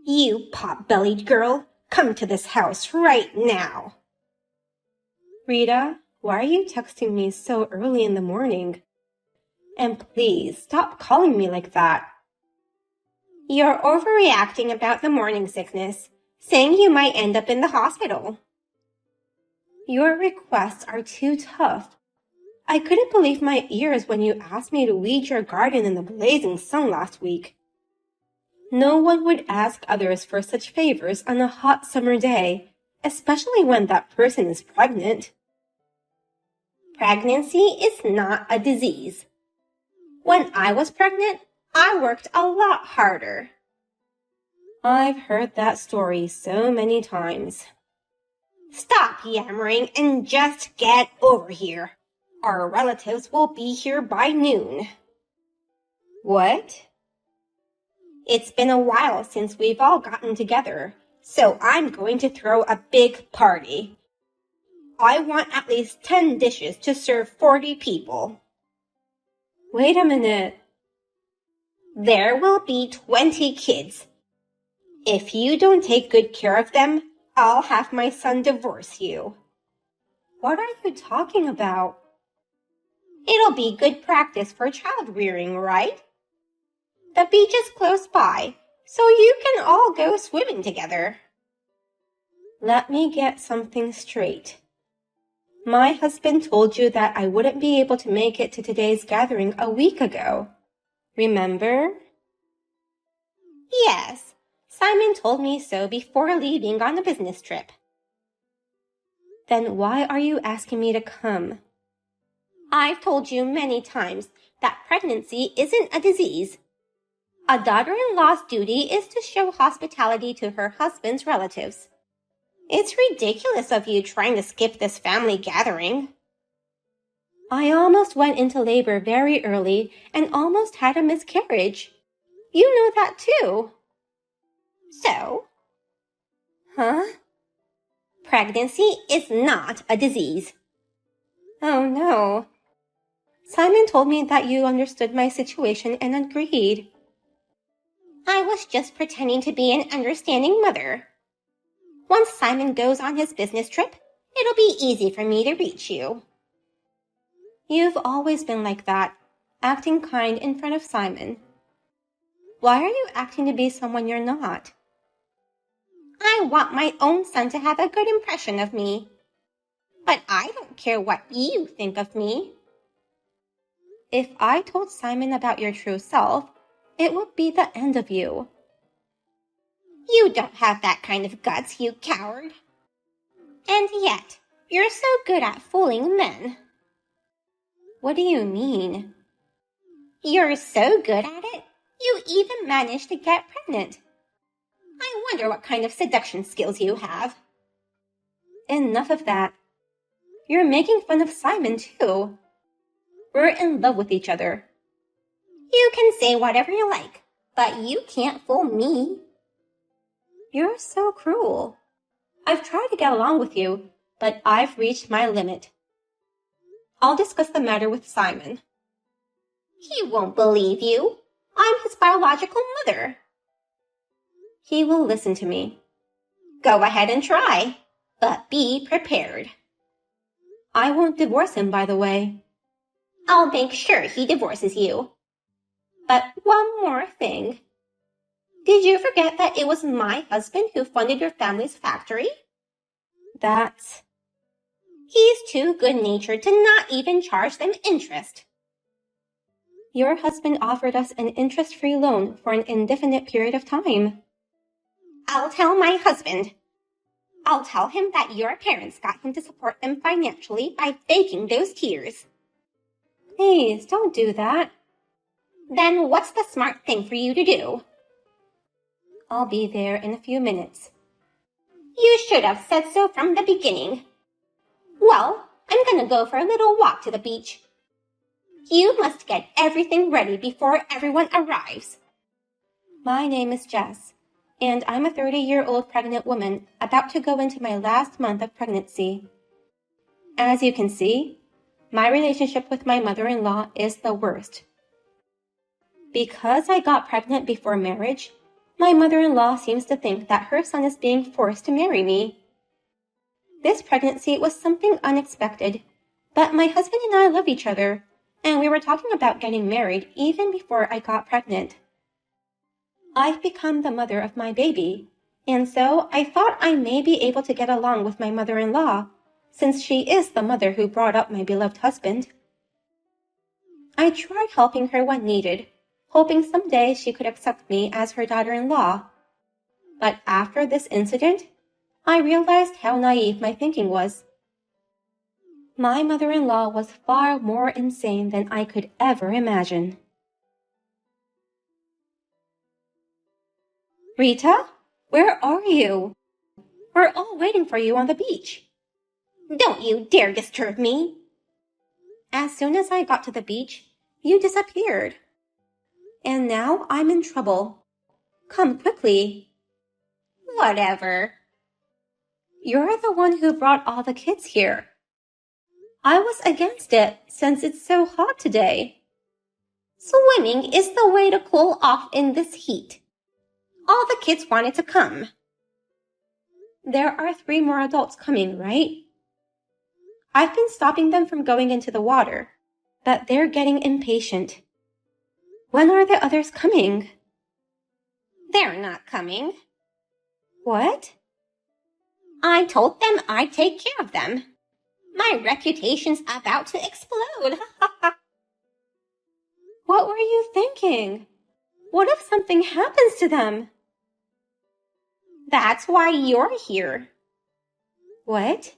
You pot-bellied girl, come to this house right now. Rita, why are you texting me so early in the morning? And please, stop calling me like that. You're overreacting about the morning sickness, saying you might end up in the hospital. Your requests are too tough. I couldn't believe my ears when you asked me to weed your garden in the blazing sun last week. No one would ask others for such favors on a hot summer day, especially when that person is pregnant. Pregnancy is not a disease. When I was pregnant, I worked a lot harder. I've heard that story so many times. Stop yammering and just get over here. Our relatives will be here by noon. What? It's been a while since we've all gotten together, so I'm going to throw a big party. I want at least 10 dishes to serve 40 people. Wait a minute. There will be 20 kids. If you don't take good care of them, I'll have my son divorce you. What are you talking about? It'll be good practice for child rearing, right? The beach is close by, so you can all go swimming together. Let me get something straight. My husband told you that I wouldn't be able to make it to today's gathering a week ago. Remember? Yes, Simon told me so before leaving on a business trip. Then why are you asking me to come? I've told you many times that pregnancy isn't a disease. A daughter-in-law's duty is to show hospitality to her husband's relatives. It's ridiculous of you trying to skip this family gathering. I almost went into labor very early and almost had a miscarriage. You know that too. So? Huh? Pregnancy is not a disease. Oh no. Simon told me that you understood my situation and agreed. I was just pretending to be an understanding mother. Once Simon goes on his business trip, it'll be easy for me to reach you. You've always been like that, acting kind in front of Simon. Why are you acting to be someone you're not? I want my own son to have a good impression of me. But I don't care what you think of me. If I told Simon about your true self, it would be the end of you. You don't have that kind of guts, you coward. And yet, you're so good at fooling men. What do you mean? You're so good at it, you even managed to get pregnant. I wonder what kind of seduction skills you have. Enough of that. You're making fun of Simon, too. We're in love with each other. You can say whatever you like, but you can't fool me. You're so cruel. I've tried to get along with you, but I've reached my limit. I'll discuss the matter with Simon. He won't believe you. I'm his biological mother. He will listen to me. Go ahead and try, but be prepared. I won't divorce him, by the way. I'll make sure he divorces you. But one more thing. Did you forget that it was my husband who funded your family's factory? He's too good-natured to not even charge them interest. Your husband offered us an interest-free loan for an indefinite period of time. I'll tell my husband. I'll tell him that your parents got him to support them financially by faking those tears. Please, don't do that. Then what's the smart thing for you to do? I'll be there in a few minutes. You should have said so from the beginning. Well, I'm gonna go for a little walk to the beach. You must get everything ready before everyone arrives. My name is Jess, and I'm a 30-year-old pregnant woman about to go into my last month of pregnancy. As you can see, my relationship with my mother-in-law is the worst. Because I got pregnant before marriage, My mother-in-law seems to think that her son is being forced to marry me. This pregnancy was something unexpected, but my husband and I love each other, and we were talking about getting married even before I got pregnant. I've become the mother of my baby, and so I thought I may be able to get along with my mother-in-law, since she is the mother who brought up my beloved husband. I tried helping her when needed, hoping someday she could accept me as her daughter-in-law. But after this incident, I realized how naive my thinking was. My mother-in-law was far more insane than I could ever imagine. Rita, where are you? We're all waiting for you on the beach. Don't you dare disturb me. As soon as I got to the beach, you disappeared. And now I'm in trouble. Come quickly. Whatever. You're the one who brought all the kids here. I was against it since it's so hot today. Swimming is the way to cool off in this heat. All the kids wanted to come. There are 3 more adults coming, right? I've been stopping them from going into the water, but they're getting impatient. When are the others coming? They're not coming. What? I told them I'd take care of them. My reputation's about to explode. What were you thinking? What if something happens to them? That's why you're here. What?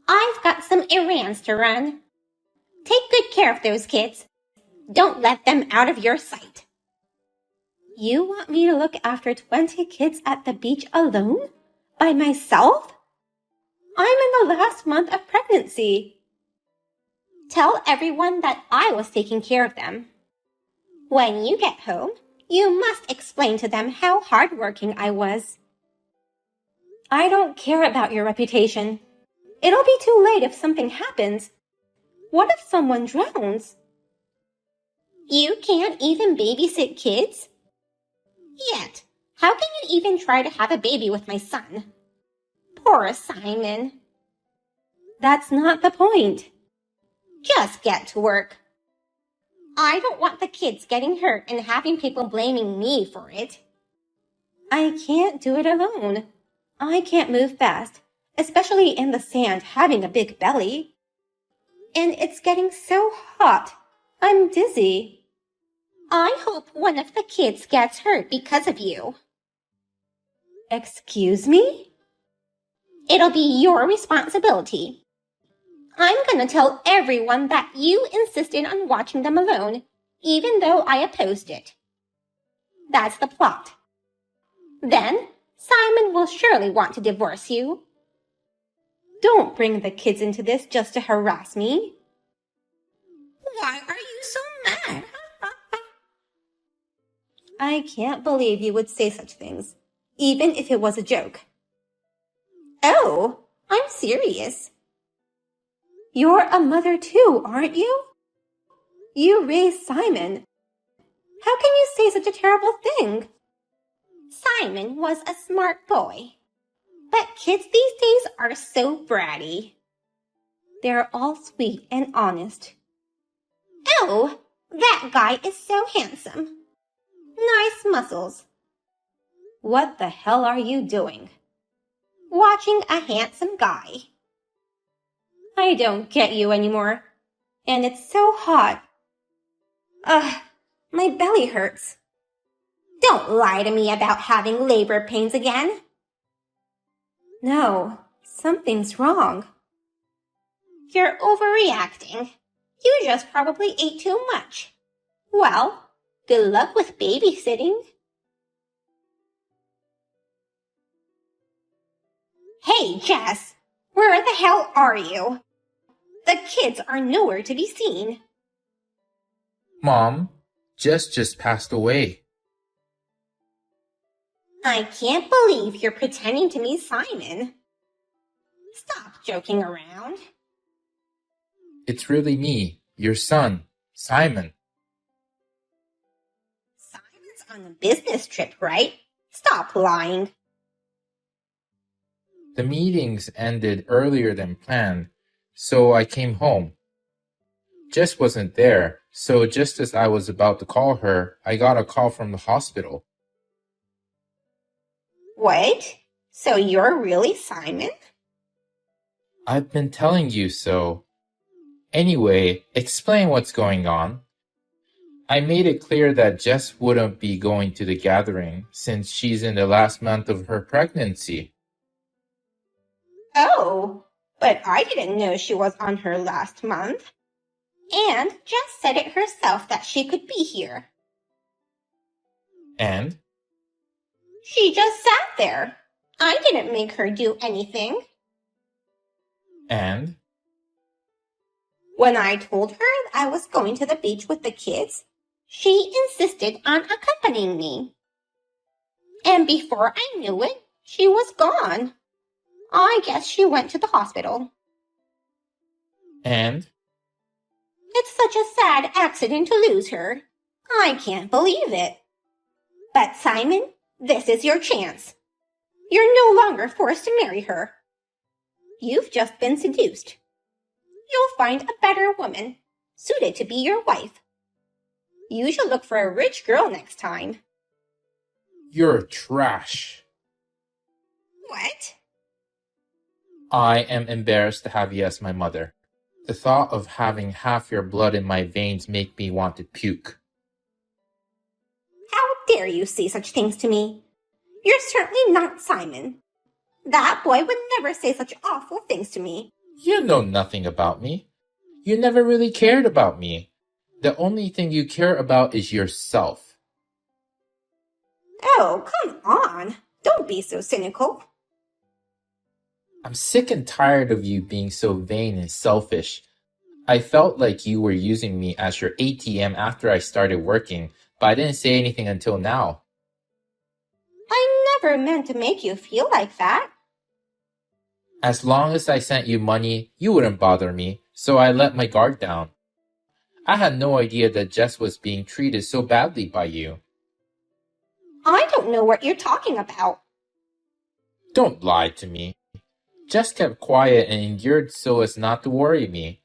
I've got some errands to run. Take good care of those kids. Don't let them out of your sight. You want me to look after 20 kids at the beach alone? By myself? I'm in the last month of pregnancy. Tell everyone that I was taking care of them. When you get home, you must explain to them how hardworking I was. I don't care about your reputation. It'll be too late if something happens. What if someone drowns? You can't even babysit kids? Yet, how can you even try to have a baby with my son? Poor Simon. That's not the point. Just get to work. I don't want the kids getting hurt and having people blaming me for it. I can't do it alone. I can't move fast, especially in the sand having a big belly. And it's getting so hot. I'm dizzy. I hope one of the kids gets hurt because of you. Excuse me? It'll be your responsibility. I'm gonna tell everyone that you insisted on watching them alone, even though I opposed it. That's the plot. Then, Simon will surely want to divorce you. Don't bring the kids into this just to harass me. Why are you so mad? I can't believe you would say such things, even if it was a joke. Oh, I'm serious. You're a mother too, aren't you? You raised Simon. How can you say such a terrible thing? Simon was a smart boy. But kids these days are so bratty. They're all sweet and honest. Oh, that guy is so handsome. Nice muscles. What the hell are you doing? Watching a handsome guy. I don't get you anymore. And it's so hot. Ugh, my belly hurts. Don't lie to me about having labor pains again. No, something's wrong. You're overreacting. You just probably ate too much. Well, good luck with babysitting. Hey, Jess, where the hell are you? The kids are nowhere to be seen. Mom, Jess just passed away. I can't believe you're pretending to be Simon. Stop joking around. It's really me, your son, Simon. Simon's on a business trip, right? Stop lying. The meetings ended earlier than planned, so I came home. Jess wasn't there, so just as I was about to call her, I got a call from the hospital. What? So you're really Simon? I've been telling you so. Anyway, explain what's going on. I made it clear that Jess wouldn't be going to the gathering since she's in the last month of her pregnancy. Oh, but I didn't know she was on her last month. And Jess said it herself that she could be here. And? She just sat there. I didn't make her do anything. And? When I told her I was going to the beach with the kids, she insisted on accompanying me. And before I knew it, she was gone. I guess she went to the hospital. And? It's such a sad accident to lose her. I can't believe it. But Simon, this is your chance. You're no longer forced to marry her. You've just been seduced. You'll find a better woman, suited to be your wife. You should look for a rich girl next time. You're trash. What? I am embarrassed to have you as my mother. The thought of having half your blood in my veins make me want to puke. How dare you say such things to me? You're certainly not Simon. That boy would never say such awful things to me. You know nothing about me. You never really cared about me. The only thing you care about is yourself. Oh, come on. Don't be so cynical. I'm sick and tired of you being so vain and selfish. I felt like you were using me as your ATM after I started working, but I didn't say anything until now. I never meant to make you feel like that. As long as I sent you money, you wouldn't bother me, so I let my guard down. I had no idea that Jess was being treated so badly by you. I don't know what you're talking about. Don't lie to me. Jess kept quiet and endured so as not to worry me.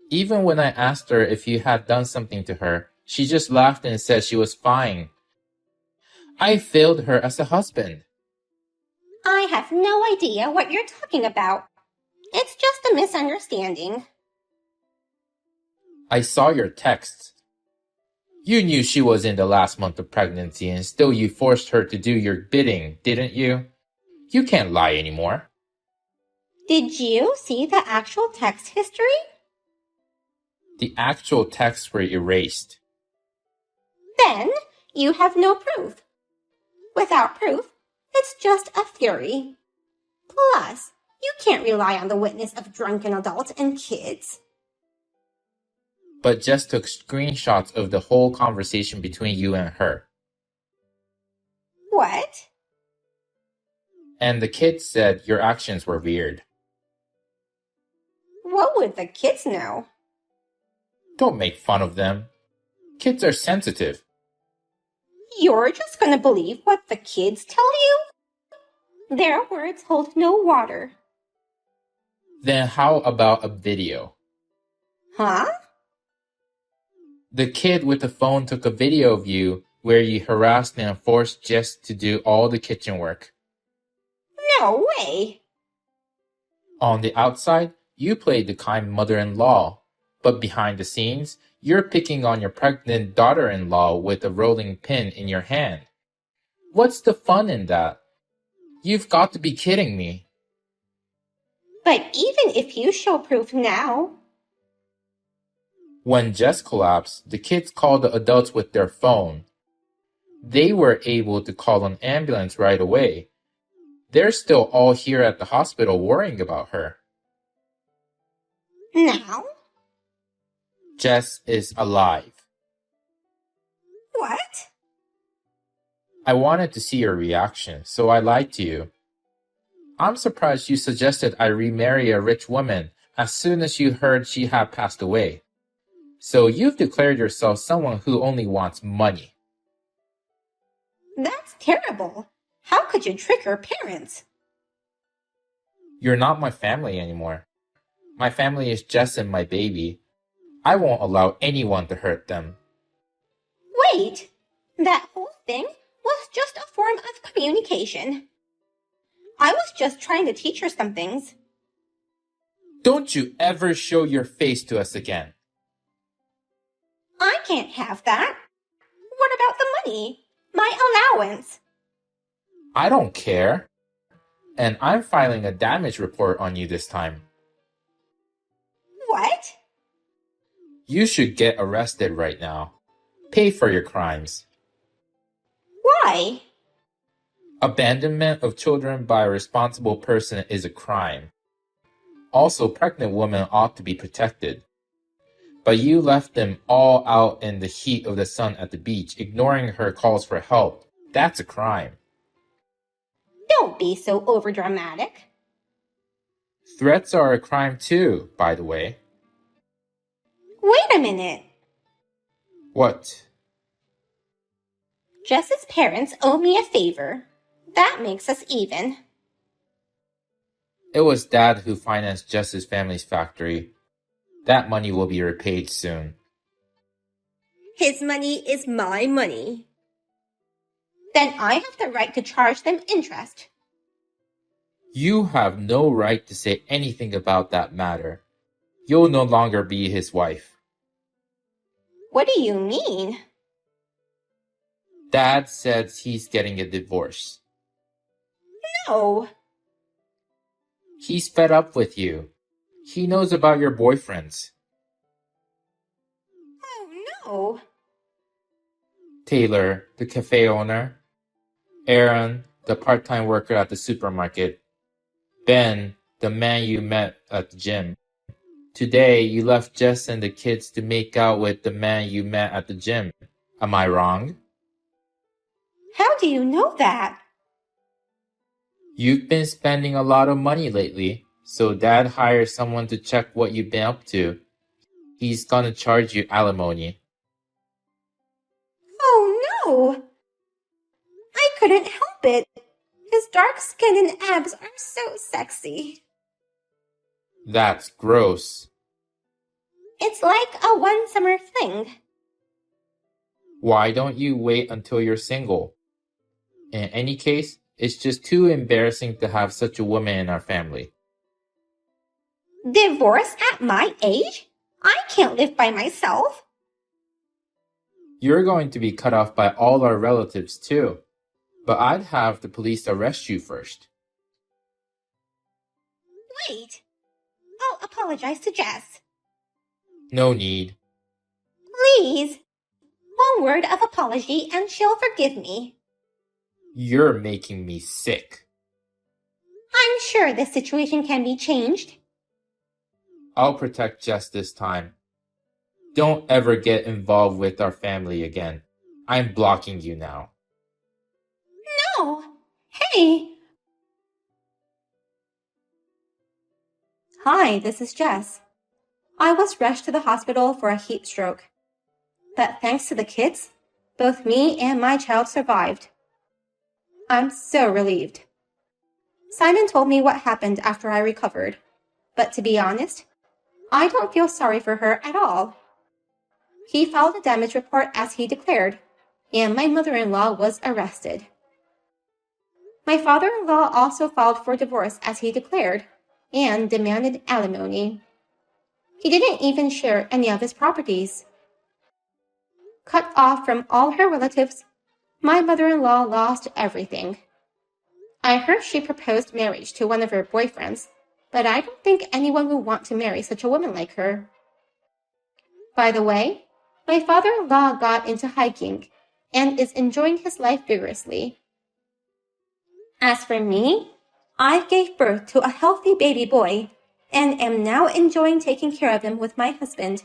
Even when I asked her if you had done something to her, she just laughed and said she was fine. I failed her as a husband. I have no idea what you're talking about. It's just a misunderstanding. I saw your texts. You knew she was in the last month of pregnancy and still you forced her to do your bidding, didn't you? You can't lie anymore. Did you see the actual text history? The actual texts were erased. Then you have no proof. Without proof, it's just a theory. Plus, you can't rely on the witness of drunken adults and kids. But Jess took screenshots of the whole conversation between you and her. What? And the kids said your actions were weird. What would the kids know? Don't make fun of them. Kids are sensitive. You're just gonna believe what the kids tell you? Their words hold no water. Then how about a video? Huh? The kid with the phone took a video of you where you harassed and forced Jess to do all the kitchen work. No way! On the outside, you played the kind mother-in-law, but behind the scenes, you're picking on your pregnant daughter-in-law with a rolling pin in your hand. What's the fun in that? You've got to be kidding me. But even if you show proof now... When Jess collapsed, the kids called the adults with their phone. They were able to call an ambulance right away. They're still all here at the hospital worrying about her. Now? Jess is alive. What? I wanted to see your reaction, so I lied to you. I'm surprised you suggested I remarry a rich woman as soon as you heard she had passed away. So you've declared yourself someone who only wants money. That's terrible. How could you trick your parents? You're not my family anymore. My family is Jess and my baby. I won't allow anyone to hurt them. Wait, that whole thing was just a form of communication. I was just trying to teach her some things. Don't you ever show your face to us again. I can't have that. What about the money? My allowance? I don't care. And I'm filing a damage report on you this time. What? You should get arrested right now. Pay for your crimes. Why? Abandonment of children by a responsible person is a crime. Also, pregnant women ought to be protected. But you left them all out in the heat of the sun at the beach, ignoring her calls for help. That's a crime. Don't be so overdramatic. Threats are a crime too, by the way. Wait a minute. What? Jess's parents owe me a favor. That makes us even. It was Dad who financed Jess's family's factory. That money will be repaid soon. His money is my money. Then I have the right to charge them interest. You have no right to say anything about that matter. You'll no longer be his wife. What do you mean? Dad says he's getting a divorce. No. He's fed up with you. He knows about your boyfriends. Oh, no. Taylor, the cafe owner. Aaron, the part-time worker at the supermarket. Ben, the man you met at the gym. Today, you left Jess and the kids to make out with the man you met at the gym. Am I wrong? How do you know that? You've been spending a lot of money lately, so Dad hired someone to check what you've been up to. He's gonna charge you alimony. Oh, no. I couldn't help it. His dark skin and abs are so sexy. That's gross. It's like a one summer fling. Why don't you wait until you're single? In any case, it's just too embarrassing to have such a woman in our family. Divorce at my age? I can't live by myself. You're going to be cut off by all our relatives too. But I'd have the police arrest you first. Wait. I'll apologize to Jess. No need. Please. One word of apology and she'll forgive me. You're making me sick. I'm sure this situation can be changed. I'll protect Jess this time. Don't ever get involved with our family again. I'm blocking you now. No. Hey. Hi, this is Jess. I was rushed to the hospital for a heat stroke. But thanks to the kids, both me and my child survived. I'm so relieved. Simon told me what happened after I recovered. But to be honest, I don't feel sorry for her at all. He filed a damage report as he declared, and my mother-in-law was arrested. My father-in-law also filed for divorce as he declared, and demanded alimony. He didn't even share any of his properties. Cut off from all her relatives, my mother-in-law lost everything. I heard she proposed marriage to one of her boyfriends, but I don't think anyone would want to marry such a woman like her. By the way, my father-in-law got into hiking and is enjoying his life vigorously. As for me, I gave birth to a healthy baby boy and am now enjoying taking care of him with my husband.